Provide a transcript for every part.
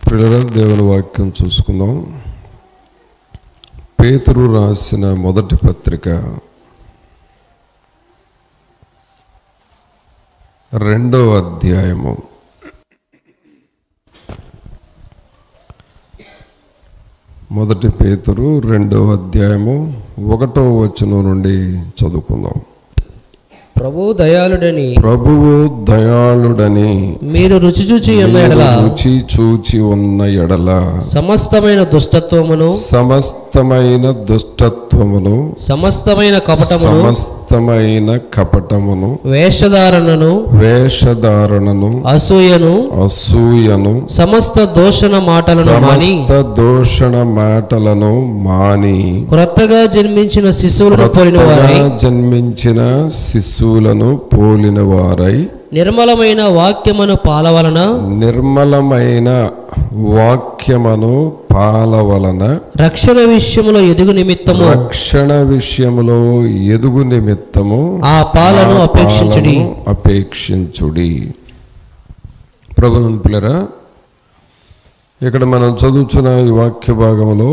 ప్రియులారా, దేవుని వాక్యం చూసుకుందాం. పేతురు రాసిన మొదటి పత్రిక 2వ అధ్యాయము. మొదటి పేతురు 2వ అధ్యాయము 1వ వచనం నుండి చదువుకుందాం. ప్రభువు దయాళుడని మీరు రుచి చూచి ఉన్న ఎడల సమస్తమైన దుష్టత్వమును సమస్తమైన కపటమును వేషధారణను అసూయను సమస్త దూషణ మాటలను మాని క్రొత్తగా జన్మించిన శిశువులను పోలిన వారై నిర్మలమైన వాక్యమును పాలవలన రక్షణ విషయములో ఎదుగు నిమిత్తము ఆ పాలను అపేక్షించుడి. ప్రభువుని పిల్లరా, ఇక్కడ మనం చదువుతున్న ఈ వాక్య భాగంలో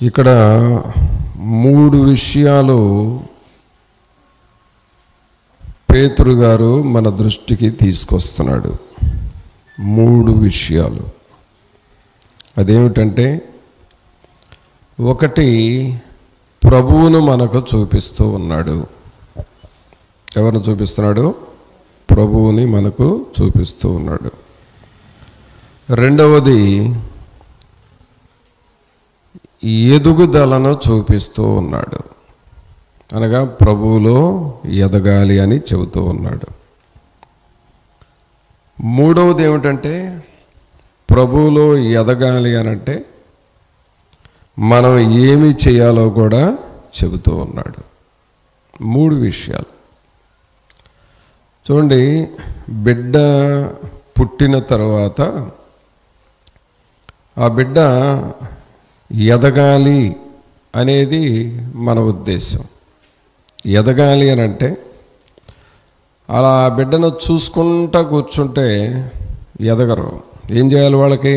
ఇక్కడ 3 విషయాలు పేతురు గారు మన దృష్టికి తీసుకొస్తున్నాడు. 3 విషయాలు. అదేమిటంటే, ఒకటి, ప్రభువును మనకు చూపిస్తూ ఉన్నాడు. ఎవరిని చూపిస్తున్నాడు? ప్రభువుని మనకు చూపిస్తూ ఉన్నాడు. రెండవది, ఎదుగుదలను చూపిస్తూ ఉన్నాడు. అనగా ప్రభువులో ఎదగాలి అని చెబుతూ ఉన్నాడు. మూడవది ఏమిటంటే, ప్రభువులో ఎదగాలి అనంటే మనం ఏమి చేయాలో కూడా చెబుతూ ఉన్నాడు. 3 విషయాలు. చూడండి, బిడ్డ పుట్టిన తర్వాత ఆ బిడ్డ ఎదగాలి అనేది మన ఉద్దేశం. ఎదగాలి అని అంటే అలా ఆ బిడ్డను చూసుకుంటా కూర్చుంటే ఎదగరు. ఏం చేయాలి వాళ్ళకి?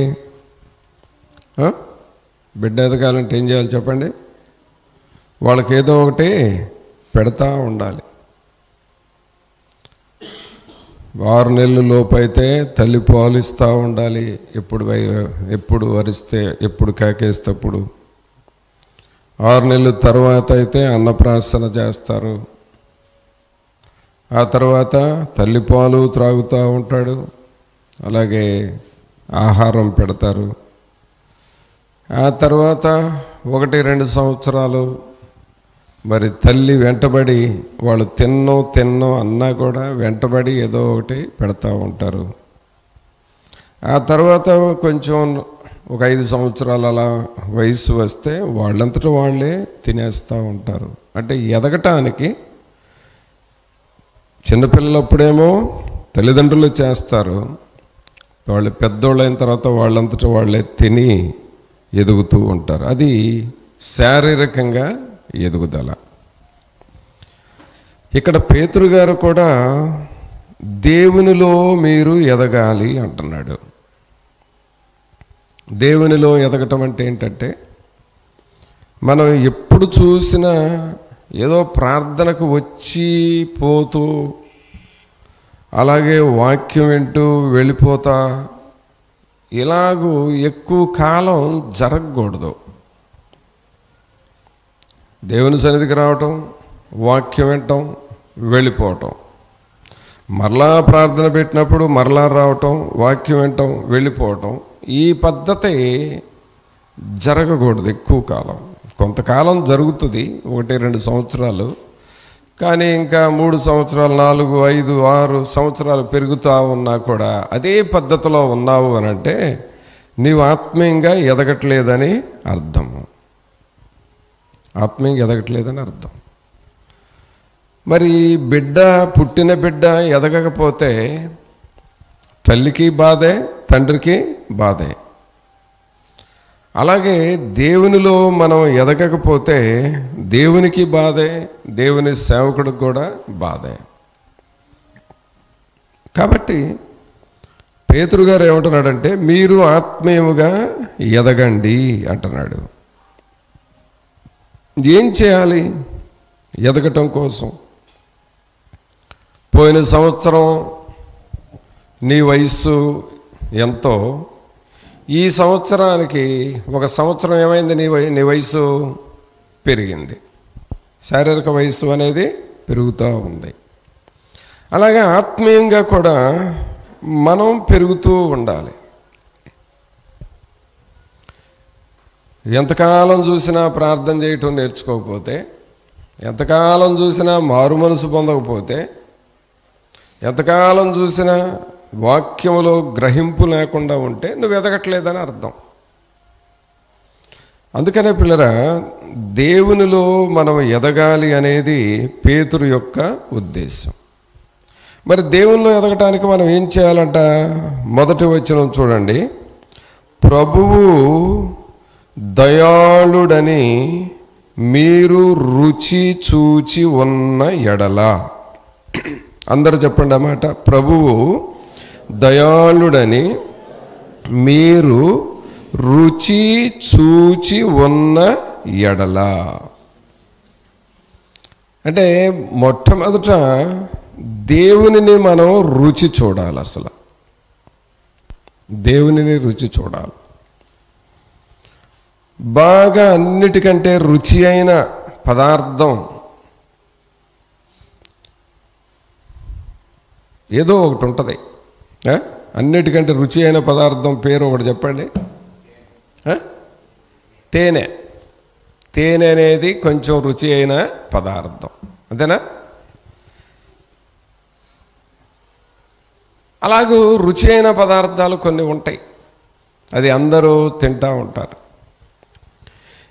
బిడ్డ ఎదగాలంటే ఏం చేయాలి చెప్పండి? వాళ్ళకి ఏదో ఒకటి పెడతా ఉండాలి. 6 నెలల లోపు అయితే తల్లి పాలు ఇస్తూ ఉండాలి. ఎప్పుడు వరిస్తే, ఎప్పుడు కేకేస్తప్పుడు. 6 నెలల తర్వాత అయితే అన్నప్రాసన చేస్తారు. ఆ తర్వాత తల్లిపాలు త్రాగుతూ ఉంటాడు. అలాగే ఆహారం పెడతారు. ఆ తర్వాత 1-2 సంవత్సరాలు మరి తల్లి వెంటబడి, వాళ్ళు తిన్నో అన్నా కూడా వెంటబడి ఏదో ఒకటి పెడతా ఉంటారు. ఆ తర్వాత కొంచెం ఒక 5 సంవత్సరాలు అలా వయసు వస్తే వాళ్ళంతటా వాళ్ళే తినేస్తూ ఉంటారు. అంటే ఎదగటానికి చిన్నపిల్లలప్పుడేమో తల్లిదండ్రులు చేస్తారు. వాళ్ళు పెద్దోళ్ళు అయిన తర్వాత వాళ్ళంతటా వాళ్ళే తిని ఎదుగుతూ ఉంటారు. అది శారీరకంగా ఎదుగుదల. ఇక్కడ పేతురు గారు కూడా దేవునిలో మీరు ఎదగాలి అంటున్నాడు. దేవునిలో ఎదగటం అంటే ఏంటంటే, మనం ఎప్పుడు చూసినా ఏదో ప్రార్థనకు వచ్చి పోతూ, అలాగే వాక్యం వింటూ వెళ్ళిపోతా, ఇలాగూ ఎక్కువ కాలం జరగకూడదు. దేవుని సన్నిధికి రావటం, వాక్యం వినటం, వెళ్ళిపోవటం, మరలా ప్రార్థన పెట్టినప్పుడు మరలా రావటం, వాక్యం వినటం, వెళ్ళిపోవటం, ఈ పద్ధతి జరగకూడదు ఎక్కువ కాలం. కొంతకాలం జరుగుతుంది, 1-2 సంవత్సరాలు. కానీ ఇంకా 3 సంవత్సరాలు, 4, 5, 6 సంవత్సరాలు పెరుగుతూ ఉన్నా కూడా అదే పద్ధతిలో ఉన్నావు అని అంటే నీవు ఆత్మీయంగా ఎదగట్లేదని అర్థం. ఆత్మీయంగా ఎదగట్లేదని అర్థం. మరి పుట్టిన బిడ్డ ఎదగకపోతే తల్లికి బాధే, తండ్రికి బాధే. అలాగే దేవునిలో మనం ఎదగకపోతే దేవునికి బాధే, దేవుని సేవకుడికి కూడా బాధే. కాబట్టి పేతురు గారు ఏమంటున్నాడంటే మీరు ఆత్మీయముగా ఎదగండి అంటున్నాడు. ఏం చేయాలి ఎదగటం కోసం? పోయిన సంవత్సరం నీ వయస్సు ఎంతో, ఈ సంవత్సరానికి ఒక సంవత్సరం ఏమైంది? నీ వయసు పెరిగింది, శారీరక వయస్సు అనేది పెరుగుతూ ఉంది. అలాగే ఆత్మీయంగా కూడా మనం పెరుగుతూ ఉండాలి. ఎంతకాలం చూసినా ప్రార్థన చేయటం నేర్చుకోకపోతే, ఎంతకాలం చూసినా మారు మనసు పొందకపోతే, ఎంతకాలం చూసినా వాక్యములో గ్రహింపు లేకుండా ఉంటే నువ్వు ఎదగట్లేదని అర్థం. అందుకనే పిల్లరా, దేవునిలో మనం ఎదగాలి అనేది పేతురు యొక్క ఉద్దేశం. మరి దేవునిలో ఎదగటానికి మనం ఏం చేయాలంట? మొదటి వచనం చూడండి. ప్రభువు దయాళుడని మీరు రుచి చూచి ఉన్న ఎడల. అందరూ చెప్పండి అన్నమాట. ప్రభువు దయాళుడని మీరు రుచి చూచి ఉన్న ఎడల అంటే మొట్టమొదట దేవునిని మనం రుచి చూడాలి. అసలు దేవునిని రుచి చూడాలి. బాగా అన్నిటికంటే రుచి అయిన పదార్థం ఏదో ఒకటి ఉంటుంది. అన్నిటికంటే రుచి అయిన పదార్థం పేరు ఒకటి చెప్పండి. తేనె. తేనె అనేది కొంచెం రుచి అయిన పదార్థం, అంతేనా? అలాగూ రుచి అయిన పదార్థాలు కొన్ని ఉంటాయి, అది అందరూ తింటూ ఉంటారు.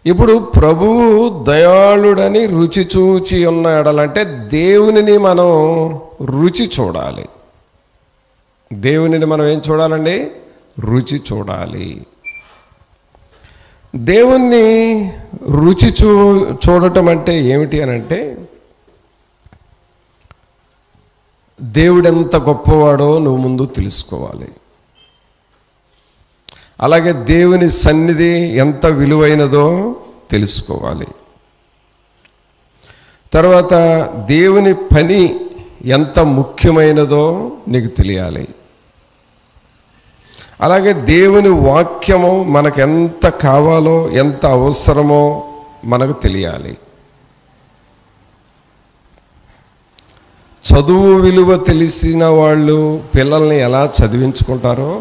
ఇప్పుడు ప్రభువు దయాళుడని రుచి చూచి ఉన్నాడంటే దేవునిని మనం రుచి చూడాలి. దేవునిని మనం ఏం చూడాలండి? రుచి చూడాలి. దేవుణ్ణి రుచి చూడటం అంటే ఏమిటి అని అంటే, దేవుడెంత గొప్పవాడో నువ్వు ముందు తెలుసుకోవాలి. అలాగే దేవుని సన్నిధి ఎంత విలువైనదో తెలుసుకోవాలి. తర్వాత దేవుని పని ఎంత ముఖ్యమైనదో నీకు తెలియాలి. అలాగే దేవుని వాక్యము మనకు ఎంత కావాలో, ఎంత అవసరమో మనకు తెలియాలి. చదువు విలువ తెలిసిన వాళ్ళు పిల్లల్ని ఎలా చదివించుకుంటారో,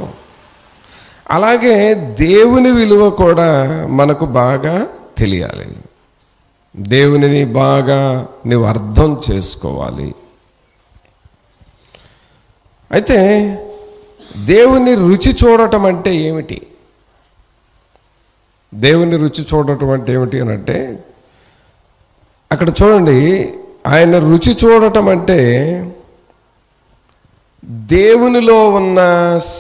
అలాగే దేవుని విలువ కూడా మనకు బాగా తెలియాలి. దేవునిని బాగా నువ్వు అర్థం చేసుకోవాలి. అయితే దేవుని రుచి చూడటం అంటే ఏమిటి? దేవుని రుచి చూడటం అంటే ఏమిటి అని అంటే, అక్కడ చూడండి, ఆయన రుచి చూడటం అంటే దేవునిలో ఉన్న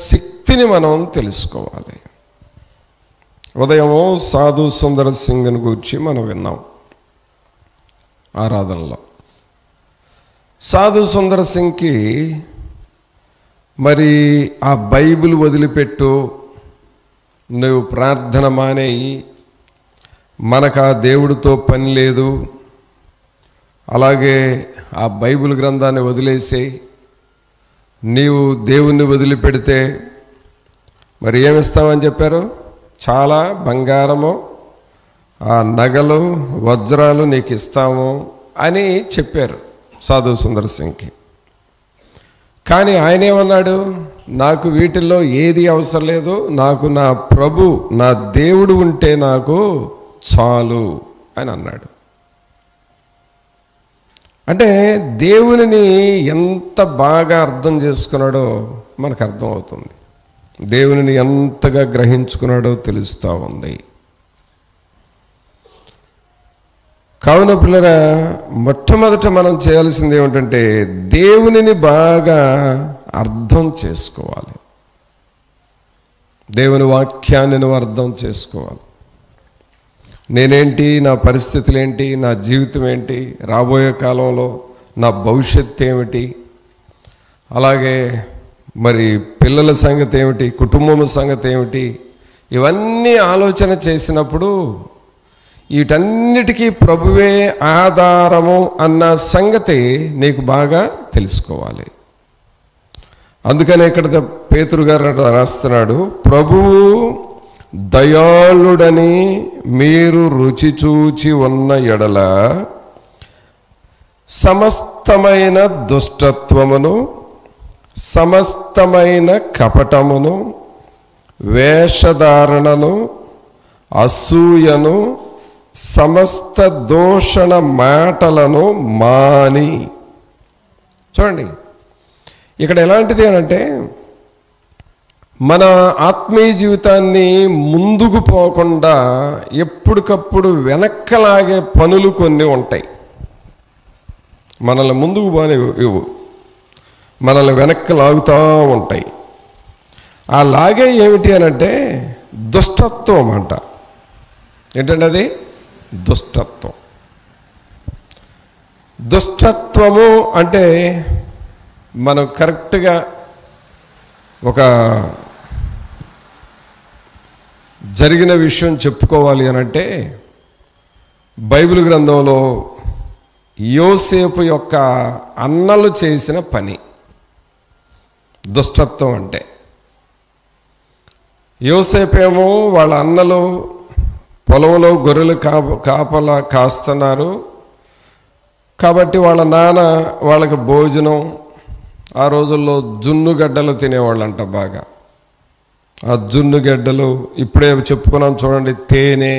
శక్తిని మనం తెలుసుకోవాలి. ఉదయము సాధు సుందర సింగ్ని గురించి మనం విన్నాం ఆరాధనలో. సాధు సుందర సింగ్కి మరి ఆ బైబిల్ వదిలిపెట్టు, నువ్వు ప్రార్థన మానేయి, మనకు ఆ దేవుడితో పని లేదు, అలాగే ఆ బైబిల్ గ్రంథాన్ని వదిలేసేయి, నీవు దేవుణ్ణి వదిలిపెడితే మరి ఏమిస్తామని చెప్పారు? చాలా బంగారము, ఆ నగలు వజ్రాలు నీకు ఇస్తాము అని చెప్పారు సాధు సుందర్ సింగ్కి. కానీ ఆయన ఏమన్నాడు? నాకు వీటిల్లో ఏది అవసరం లేదు, నాకు నా ప్రభు, నా దేవుడు ఉంటే నాకు చాలు అని అన్నాడు. అంటే దేవునిని ఎంత బాగా అర్థం చేసుకున్నాడో మనకు అర్థం అవుతుంది. దేవునిని ఎంతగా గ్రహించుకున్నాడో తెలుస్తూ ఉంది. కావున పిల్లరా, మొట్టమొదట మనం చేయాల్సింది ఏమిటంటే దేవునిని బాగా అర్థం చేసుకోవాలి. దేవుని వాక్యాన్ని నువ్వు అర్థం చేసుకోవాలి. నేనేంటి, నా పరిస్థితులు ఏంటి, నా జీవితం ఏంటి, రాబోయే కాలంలో నా భవిష్యత్తు ఏమిటి, అలాగే మరి పిల్లల సంగతి ఏమిటి, కుటుంబం సంగతి ఏమిటి, ఇవన్నీ ఆలోచన చేసినప్పుడు వీటన్నిటికీ ప్రభువే ఆధారము అన్న సంగతి నీకు బాగా తెలుసుకోవాలి. అందుకనే ఇక్కడ పేతురు గారు రాస్తున్నాడు, ప్రభువు దయాళుడని మీరు రుచి చూచి ఉన్న ఎడల సమస్తమైన దుష్టత్వమును, సమస్తమైన కపటమును, వేషధారణను, అసూయను, సమస్త దూషణ మాటలను మాని. చూడండి ఇక్కడ ఎలాంటిది అనంటే, మన ఆత్మీయ జీవితాన్ని ముందుకు పోకుండా ఎప్పటికప్పుడు వెనక్కలాగే పనులు కొన్ని ఉంటాయి. మనల్ని ముందుకు ఇవ్వు, మనల్ని వెనక్కి లాగుతూ ఉంటాయి. ఆ లాగే ఏమిటి అనంటే దుష్టత్వం అంట. ఏంటంటే అది దుష్టత్వం. దుష్టత్వము అంటే మనం కరెక్ట్గా ఒక జరిగిన విషయం చెప్పుకోవాలి అనంటే, బైబిల్ గ్రంథంలో యోసేపు యొక్క అన్నలు చేసిన పని దుష్టత్వం అంటే. యోసేపేమో వాళ్ళ అన్నలు పొలంలో గొర్రెలు కాపలా కాస్తున్నారు కాబట్టి వాళ్ళ నాన్న వాళ్ళకి భోజనం, ఆ రోజుల్లో జున్నుగడ్డలు తినేవాళ్ళంట బాగా. ఆ జున్నుగడ్డలు ఇప్పుడే చెప్పుకున్నాం చూడండి, తేనె,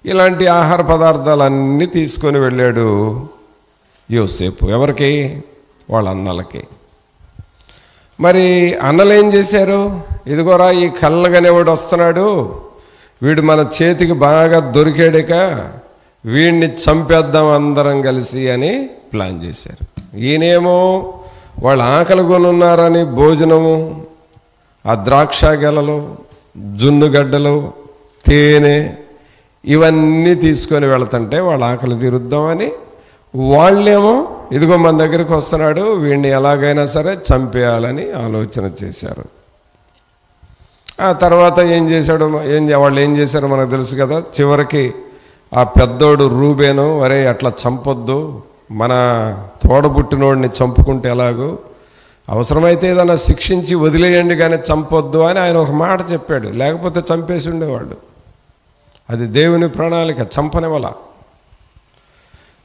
ఇలాంటి ఆహార పదార్థాలన్నీ తీసుకొని వెళ్ళాడు యోసేపు. ఎవరికి? వాళ్ళ అన్నలకి. మరి అన్నలు ఏం చేశారు? ఇదిగోరా ఈ కళ్ళగనేవాడు వస్తున్నాడు, వీడు మన చేతికి బాగా దొరికాడక వీడిని చంపేద్దాం అందరం కలిసి అని ప్లాన్ చేశారు. ఈయనేమో వాళ్ళు ఆకలి కొనున్నారని భోజనము, ఆ ద్రాక్ష గెలలు, జున్నుగడ్డలు, తేనె ఇవన్నీ తీసుకొని వెళుతుంటే వాళ్ళ ఆకలి తీరుద్దామని, వాళ్ళేమో ఇదిగో మన దగ్గరికి వస్తున్నాడు, వీడిని ఎలాగైనా సరే చంపేయాలని ఆలోచన చేశారు. ఆ తర్వాత వాళ్ళు ఏం చేశారో మనకు తెలుసు కదా. చివరికి ఆ పెద్దోడు రూబేను, అరే అట్లా చంపొద్దు, మన తోడబుట్టినోడిని చంపుకుంటే ఎలాగో, అవసరమైతే ఏదైనా శిక్షించి వదిలేయండి కానీ చంపొద్దు అని ఆయన ఒక మాట చెప్పాడు. లేకపోతే చంపేసి ఉండేవాళ్ళు. అది దేవుని ప్రణాళిక, చంపనివ్వాల.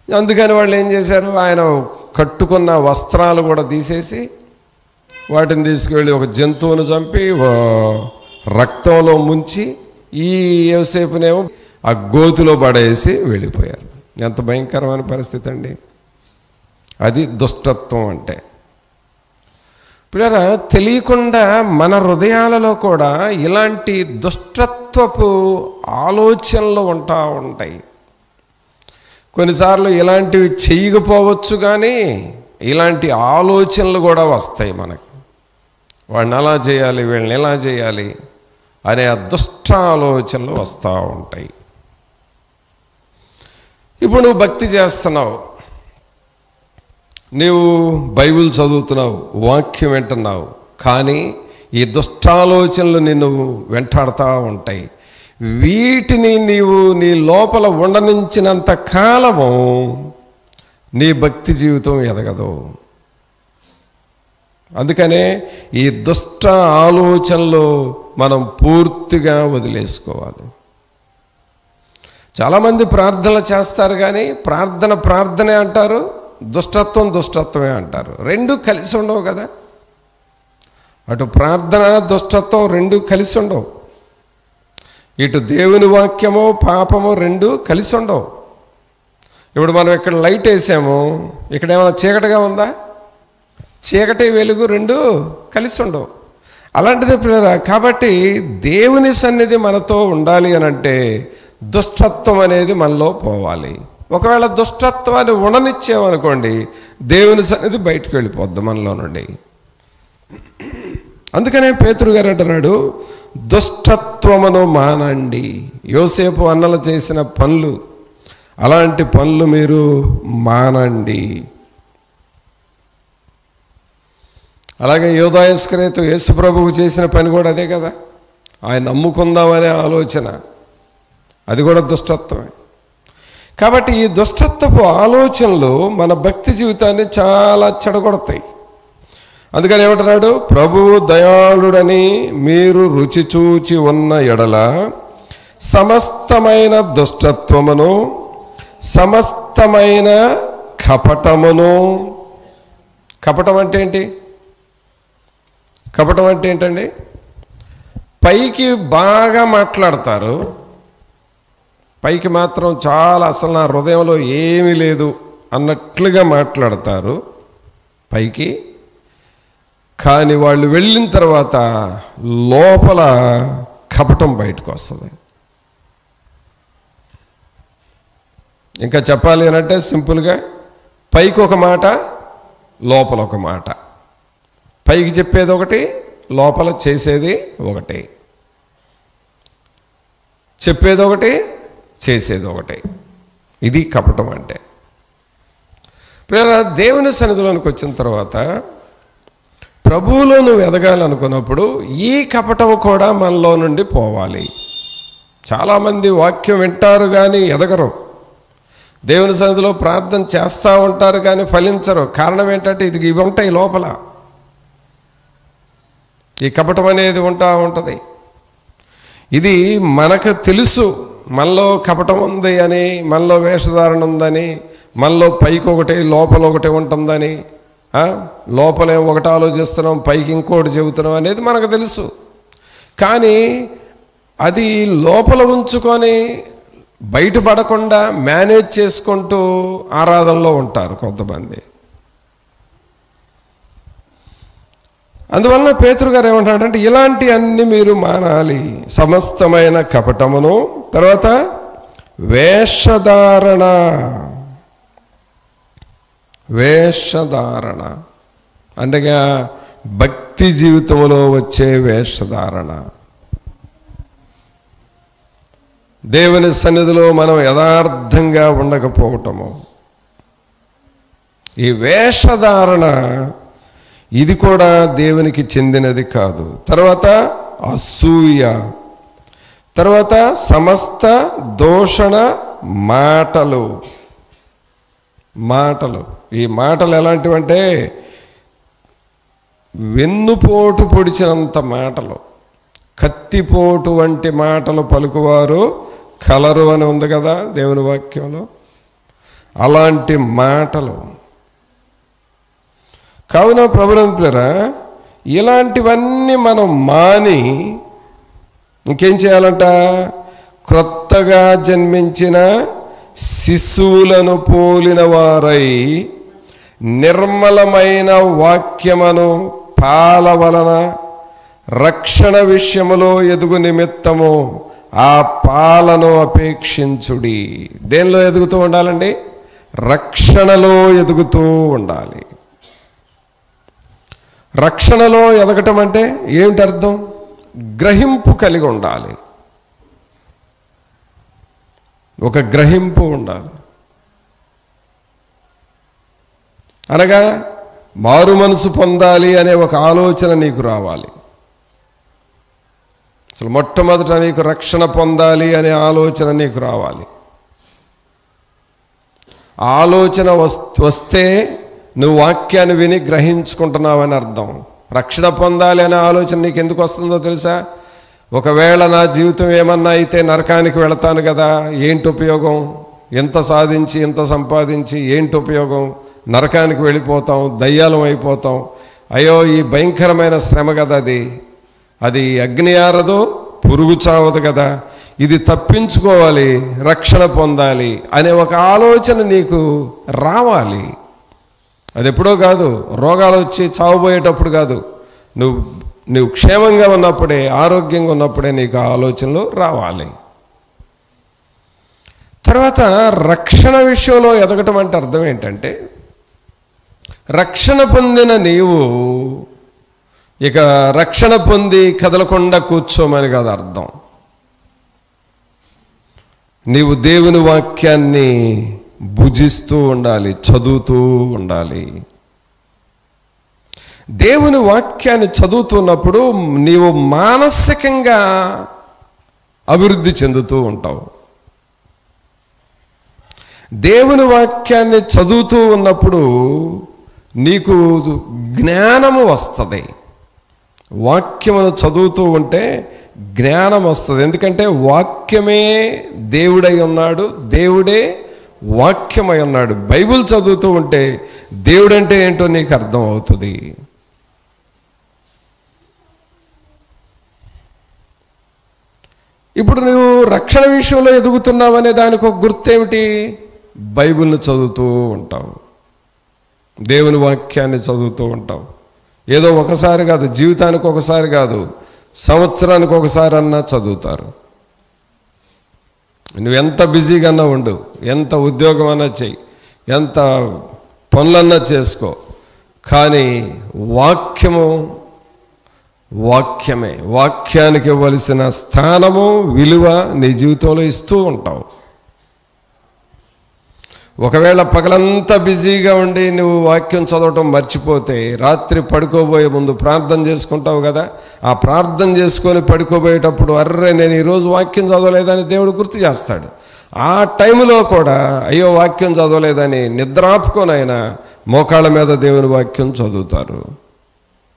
అందుకని వాళ్ళు ఏం చేశారు, ఆయన కట్టుకున్న వస్త్రాలు కూడా తీసేసి వాటిని తీసుకువెళ్ళి ఒక జంతువును చంపి రక్తంలో ముంచి ఈ యోసేపునేమో ఆ గోతిలో పడేసి వెళ్ళిపోయారు. ఎంత భయంకరమైన పరిస్థితి అండి. అది దుష్టత్వం అంటే. పిల్లరా, తెలియకుండా మన హృదయాలలో కూడా ఇలాంటి దుష్టత్వపు ఆలోచనలు ఉంటాయి. కొన్నిసార్లు ఇలాంటివి చేయకపోవచ్చు కానీ ఇలాంటి ఆలోచనలు కూడా వస్తాయి మనకు. వాడిని అలా చేయాలి, వీళ్ళని ఎలా చేయాలి అనే ఆ దుష్ట ఆలోచనలు వస్తూ ఉంటాయి. ఇప్పుడు నువ్వు భక్తి చేస్తున్నావు, నీవు బైబిల్ చదువుతున్నావు, వాక్యం వింటున్నావు, కానీ ఈ దుష్టాలోచనలు నిన్ను వెంటాడుతూ ఉంటాయి. వీటిని నీవు నీ లోపల ఉండనించినంత కాలము నీ భక్తి జీవితం ఎదగదు. అందుకనే ఈ దుష్ట ఆలోచనలు మనం పూర్తిగా వదిలేసుకోవాలి. చాలామంది ప్రార్థనలు చేస్తారు కానీ ప్రార్థనే అంటారు, దుష్టత్వమే అంటారు. రెండు కలిసి ఉండవు కదా. అటు ప్రార్థన, దుష్టత్వం రెండు కలిసి ఉండవు. ఇటు దేవుని వాక్యము, పాపము రెండు కలిసి ఉండవు. ఇప్పుడు మనం ఇక్కడ లైట్ వేసాము, ఇక్కడ ఏమైనా చీకటిగా ఉందా? చీకటి వెలుగు రెండు కలిసి ఉండవు. అలాంటిదే పిల్లరా. కాబట్టి దేవుని సన్నిధి మనతో ఉండాలి అని అంటే దుష్టత్వం అనేది మనలో పోవాలి. ఒకవేళ దుష్టత్వాన్ని ఉండనిచ్చామనుకోండి, దేవుని సన్నిధి బయటకు వెళ్ళిపోద్ది మనలో నుండి. అందుకనే పేతురు గారు అంటున్నాడు, దుష్టత్వమును మానండి. యోసేపు అన్నలు చేసిన పనులు, అలాంటి పనులు మీరు మానండి. అలాగే యూదా ఇస్కరియోతు యేసు ప్రభువు చేసిన పని కూడా అదే కదా. ఆయన నమ్ముకుందామనే ఆలోచన, అది కూడా దుష్టత్వమే. కాబట్టి ఈ దుష్టత్వపు ఆలోచనలు మన భక్తి జీవితాన్ని చాలా చెడగొడతాయి. అందుకని ఏమంటున్నాడు, ప్రభువు దయాళుడని మీరు రుచి చూచి ఉన్న ఎడల సమస్తమైన దుష్టత్వమును సమస్తమైన కపటమును. కపటం అంటే ఏంటి? కపటం అంటే ఏంటండి? పైకి బాగా మాట్లాడతారు, పైకి మాత్రం చాలా అసలు నా హృదయంలో ఏమీ లేదు అన్నట్లుగా మాట్లాడతారు పైకి. కానీ వాళ్ళు వెళ్ళిన తర్వాత లోపల కపటం బయటకు వస్తుంది. ఇంకా చెప్పాలి అని అంటే సింపుల్గా, పైకి ఒక మాట, లోపల ఒక మాట. పైకి చెప్పేది ఒకటి, లోపల చేసేది ఒకటి. చెప్పేది ఒకటి, చేసేది ఒకటి. ఇది కపటం అంటే. ప్రియరా, దేవుని సన్నిధిలోనికి వచ్చిన తర్వాత ప్రభువులో నువ్వు ఎదగాలనుకున్నప్పుడు ఈ కపటం కూడా మనలో నుండి పోవాలి. చాలామంది వాక్యం వింటారు కానీ ఎదగరు, దేవుని సన్నిధిలో ప్రార్థన చేస్తూ ఉంటారు కానీ ఫలించరు. కారణం ఏంటంటే ఇవి ఉంటాయి లోపల, ఈ కపటం అనేది ఉంటుంది. ఇది మనకు తెలుసు, మనలో కపటం ఉంది అని, మనలో వేషధారణ ఉందని, మనలో పైకి ఒకటి లోపల ఒకటి ఉంటుందని, లోపలేం ఒకటి ఆలోచిస్తున్నాం పైకి ఇంకోటి చెబుతున్నాం అనేది మనకు తెలుసు. కానీ అది లోపల ఉంచుకొని బయటపడకుండా మేనేజ్ చేసుకుంటూ ఆరాధనలో ఉంటారు కొంతమంది. అందువలన పేతురు గారు ఏమంటాడంటే ఇలాంటి అన్ని మీరు మానాలి. సమస్తమైన కపటమును, తర్వాత వేషధారణ. వేషధారణ అంటే భక్తి జీవితంలో వచ్చే వేషధారణ. దేవుని సన్నిధిలో మనం యథార్థంగా ఉండకపోవటము, ఈ వేషధారణ ఇది కూడా దేవునికి చెందినది కాదు. తర్వాత అసూయ, తర్వాత సమస్త దూషణ మాటలు. మాటలు, ఈ మాటలు ఎలాంటివంటే వెన్నుపోటు పొడిచినంత మాటలు, కత్తిపోటు వంటి మాటలు పలుకువారు కలరు అని ఉంది కదా దేవుని వాక్యంలో. అలాంటి మాటలు. కావున ప్రభునంతులారా, ఇలాంటివన్నీ మనం మాని ఇంకేం చేయాలంట? క్రొత్తగా జన్మించిన శిశువులను పోలిన వారై నిర్మలమైన వాక్యమును పాల వలన రక్షణ విషయములో ఎదుగు నిమిత్తము ఆ పాలను అపేక్షించుడి. దేనిలో ఎదుగుతూ ఉండాలండి? రక్షణలో ఎదుగుతూ ఉండాలి. రక్షణలో ఎదగటం అంటే ఏమిటి అర్థం? గ్రహింపు కలిగి ఉండాలి, ఒక గ్రహింపు ఉండాలి. అనగా మారు మనసు పొందాలి అనే ఒక ఆలోచన నీకు రావాలి. అసలు మొట్టమొదట నీకు రక్షణ పొందాలి అనే ఆలోచన నీకు రావాలి. ఆలోచన వస్తే నువ్వు వాక్యాన్ని విని గ్రహించుకుంటున్నావని అర్థం. రక్షణ పొందాలి అనే ఆలోచన నీకు ఎందుకు వస్తుందో తెలుసా? ఒకవేళ నా జీవితం ఏమన్నా అయితే నరకానికి వెళతాను కదా, ఏంటి ఉపయోగం? ఎంత సాధించి ఎంత సంపాదించి ఏంటి ఉపయోగం? నరకానికి వెళ్ళిపోతాం, దయ్యాలం అయిపోతాం. అయ్యో ఈ భయంకరమైన శ్రమ కదా అది అగ్ని ఆరదు, పురుగు చావదు కదా, ఇది తప్పించుకోవాలి, రక్షణ పొందాలి అనే ఒక ఆలోచన నీకు రావాలి. అది ఎప్పుడో కాదు, రోగాలు వచ్చి చావబోయేటప్పుడు కాదు, నువ్వు క్షేమంగా ఉన్నప్పుడే, ఆరోగ్యంగా ఉన్నప్పుడే నీకు ఆలోచనలు రావాలి. తర్వాత రక్షణ విషయంలో ఎదగటం అంటే అర్థం ఏంటంటే, రక్షణ పొందిన నీవు ఇక రక్షణ పొంది కదలకుండా కూర్చోమని కాదు అర్థం. నీవు దేవుని వాక్యాన్ని భుజిస్తూ ఉండాలి, చదువుతూ ఉండాలి. దేవుని వాక్యాన్ని చదువుతున్నప్పుడు నీవు మానసికంగా అభివృద్ధి చెందుతూ ఉంటావు. దేవుని వాక్యాన్ని చదువుతూ ఉన్నప్పుడు నీకు జ్ఞానము వస్తుంది. వాక్యమును చదువుతూ ఉంటే జ్ఞానం వస్తుంది. ఎందుకంటే వాక్యమే దేవుడై ఉన్నాడు, దేవుడే వాక్యమై ఉన్నాడు. బైబిల్ చదువుతూ ఉంటే దేవుడంటే ఏంటో నీకు అర్థం అవుతుంది. ఇప్పుడు నువ్వు రక్షణ విషయంలో ఎదుగుతున్నావనే దానికి ఒక గుర్తేమిటి? బైబిల్ని చదువుతూ ఉంటావు, దేవుని వాక్యాన్ని చదువుతూ ఉంటావు. ఏదో ఒకసారి కాదు, జీవితానికి ఒకసారి కాదు, సంవత్సరానికి ఒకసారి అన్నా చదువుతారు. నువ్వెంత బిజీగా అన్నా ఉండు, ఎంత ఉద్యోగం అన్నా చెయ్యి, ఎంత పనులన్నా చేసుకో, కానీ వాక్యమే, వాక్యానికి ఇవ్వవలసిన స్థానము, విలువ నీ జీవితంలో ఇస్తూ ఉంటావు. ఒకవేళ పగలంతా బిజీగా ఉండి నువ్వు వాక్యం చదవటం మర్చిపోతే రాత్రి పడుకోబోయే ముందు ప్రార్థన చేసుకుంటావు కదా, ఆ ప్రార్థన చేసుకొని పడుకోబోయేటప్పుడు అర్రే నేను ఈరోజు వాక్యం చదవలేదని దేవుడు గుర్తు చేస్తాడు. ఆ టైంలో కూడా అయ్యో వాక్యం చదవలేదని నిద్రాపుకొని ఆయన మోకాళ్ళ మీద దేవుని వాక్యం చదువుతారు.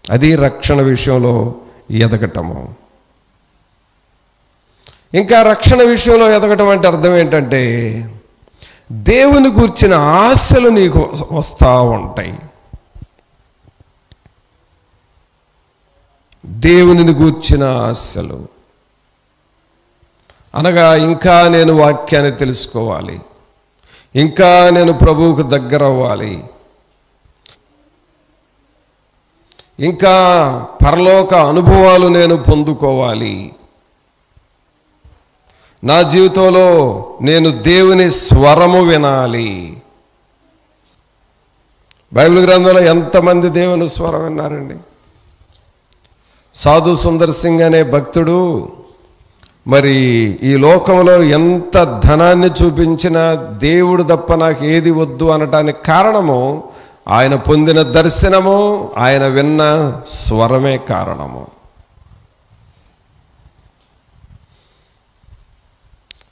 అది రక్షణ విషయంలో ఎదగటము. ఇంకా రక్షణ విషయంలో ఎదగటం అంటే అర్థం ఏంటంటే దేవుని గూర్చిన ఆశలు నీకు వస్తూ ఉంటాయి. దేవునిని గూర్చిన ఆశలు అనగా ఇంకా నేను వాక్యాన్ని తెలుసుకోవాలి, ఇంకా నేను ప్రభువుకు దగ్గర అవ్వాలి, ఇంకా పరలోక అనుభవాలు నేను పొందుకోవాలి, నా జీవితంలో నేను దేవుని స్వరము వినాలి. బైబిల్ గ్రంథంలో ఎంతమంది దేవుని స్వరం విన్నారండి? సాధు సుందర్ సింగ్ అనే భక్తుడు మరి ఈ లోకంలో ఎంత ధనాన్ని చూపించినా దేవుడు తప్ప నాకు ఏది వద్దు అనటానికి కారణము ఆయన పొందిన దర్శనము, ఆయన విన్న స్వరమే కారణము.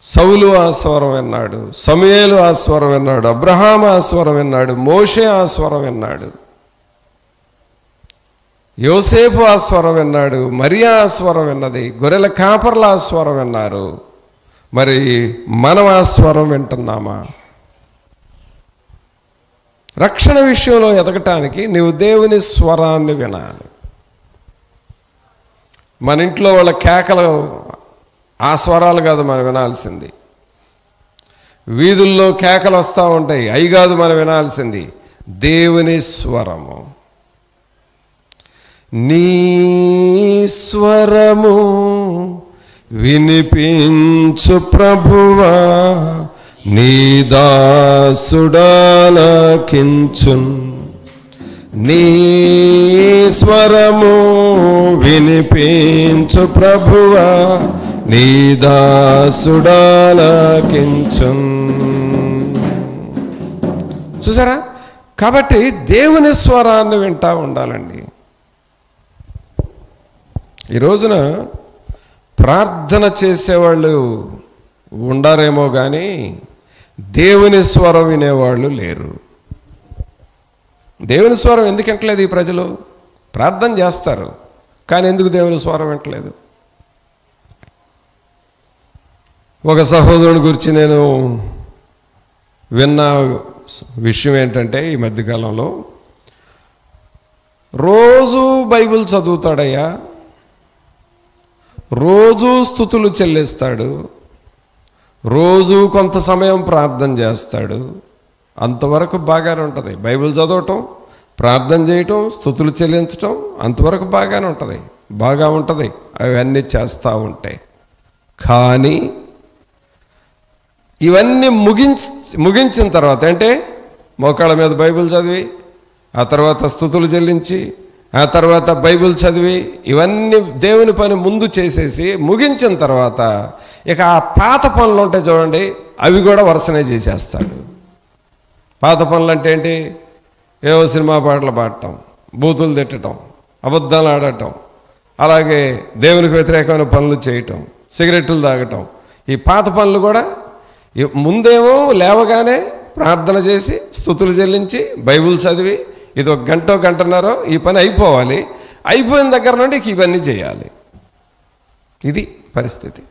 సౌలు ఆ స్వరం విన్నాడు, సమూయేలు ఆ స్వరం విన్నాడు, అబ్రహాము ఆ స్వరం విన్నాడు, మోషే ఆ స్వరం విన్నాడు, యోసేపు ఆ స్వరం విన్నాడు, మరియా ఆ స్వరం విన్నది, గొర్రెల కాపర్ల ఆ స్వరం విన్నారు. మరి మనం ఆ స్వరం వింటున్నామా? రక్షణ విషయంలో ఎదగటానికి నీవు దేవుని స్వరాన్ని వినాలి. మన ఇంట్లో వాళ్ళ కేకలు ఆ స్వరాలు కాదు మనం వినాల్సింది. వీధుల్లో కేకలు వస్తూ ఉంటాయి, అవి కాదు మనం వినాల్సింది దేవుని స్వరము. నీ స్వరము వినిపించు ప్రభువా, నీ దాసుడాలకించున్. నీ స్వరము వినిపించు ప్రభువా, నీ దాసుడాలకించున్. చూసారా? కాబట్టి దేవుని స్వరాన్ని వింటా ఉండాలండి. ఈ రోజున ప్రార్థన చేసేవాళ్ళు ఉండారేమో కానీ దేవుని స్వరం వినేవాళ్ళు లేరు. దేవుని స్వరం ఎందుకు వింటలేదు ఈ ప్రజలు? ప్రార్థన చేస్తారు కానీ ఎందుకు దేవుని స్వరం వింటలేదు? ఒక సహోదరుని గురించి నేను విన్న విషయం ఏంటంటే, ఈ మధ్యకాలంలో రోజు బైబిల్ చదువుతాడయ్యా, రోజు స్తుతులు చెల్లిస్తాడు, రోజు కొంత సమయం ప్రార్థన చేస్తాడు. అంతవరకు బాగానే ఉంటుంది. బైబిల్ చదవటం, ప్రార్థన చేయటం, స్తుతులు చెల్లించటం అంతవరకు బాగానే ఉంటుంది, బాగా ఉంటుంది అవన్నీ చేస్తూ ఉంటాయి. కానీ ఇవన్నీ ముగించిన తర్వాత అంటే మోకాళ్ళ మీద బైబిల్ చదివి, ఆ తర్వాత స్తుతులు చెల్లించి, ఆ తర్వాత బైబిల్ చదివి, ఇవన్నీ దేవుని పని ముందు చేసేసి ముగించిన తర్వాత ఇక ఆ పాత పనులు ఉంటాయి చూడండి, అవి కూడా వరుసనే చేసేస్తాడు. పాత పనులు అంటే ఏంటి? ఏవో సినిమా పాటలు పాడటం, బూతులు తిట్టడం, అబద్ధాలు ఆడటం, అలాగే దేవునికి వ్యతిరేకమైన పనులు చేయటం, సిగరెట్లు తాగటం, ఈ పాత పనులు కూడా ముందేమో లేవగానే ప్రార్థన చేసి స్తుతులు చెల్లించి బైబిల్ చదివి ఇది ఒక గంటన్నర ఈ పని అయిపోవాలి, అయిపోయిన దగ్గర నుండి ఇవన్నీ చేయాలి. ఇది పరిస్థితి.